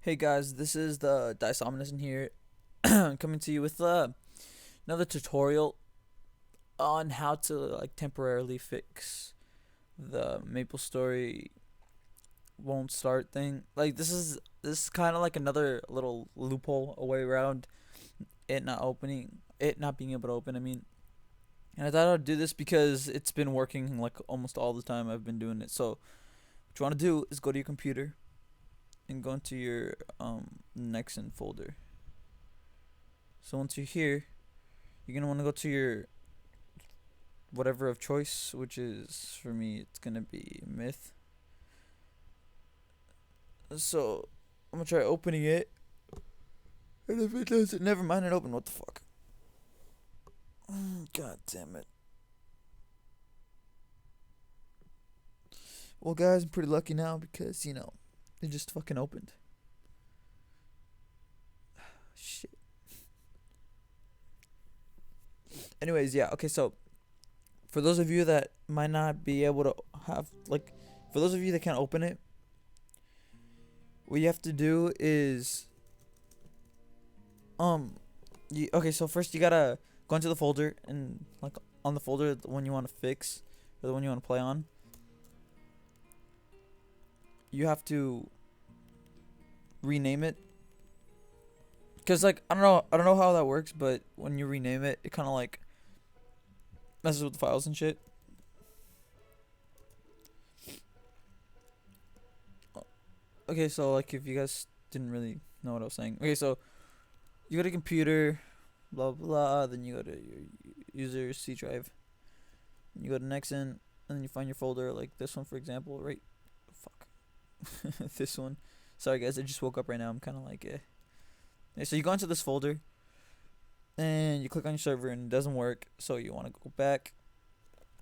Hey guys, this is the Dice in here, coming to you with another tutorial on how to temporarily fix the Maplestory won't start thing. This is kind of like another little loophole, a way around it not being able to open. And I thought I'd do this because it's been working like almost all the time I've been doing it. So what you want to do is go to your computer and go into your Nexon folder. So once you're here, you're gonna want to go to your whatever of choice, which is, for me, it's gonna be myth. So I'm gonna try opening it, and if it doesn't, never mind, it opened. What the fuck? God damn it. Well, guys, I'm pretty lucky now because it just fucking opened. Shit. Anyways, yeah. Okay, so for those of you that might not be able to for those of you that can't open it, what you have to do is okay, so first you gotta go into the folder, and on the folder, the one you want to fix or the one you want to play on, you have to rename it, because I don't know how that works, but when you rename it, it kind of messes with the files and shit. Okay, so if you guys didn't really know what I was saying. Okay, so you go to computer, blah blah, then you go to your user C drive, and you go to Nexon, and then you find your folder like this one, for example, right? Fuck. This one. Sorry guys, I just woke up right now. I'm kind of yeah, so you go into this folder, and you click on your server, and it doesn't work. So you want to go back,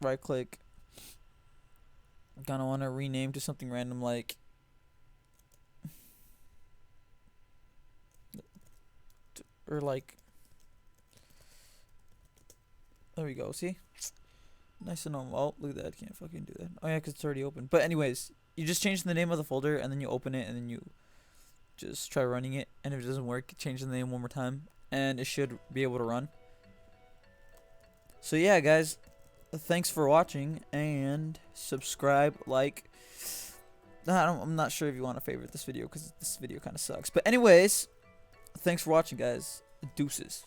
right click, gonna want to rename to something random or there we go. See, nice and normal. Oh, look at that. I can't fucking do that. Oh yeah, because it's already open. But anyways, you just change the name of the folder, and then you open it, and then you just try running it, and if it doesn't work, change the name one more time, and it should be able to run. So yeah, guys, thanks for watching, and subscribe, I'm not sure if you want to favorite this video, because this video kind of sucks. But anyways, thanks for watching, guys. Deuces.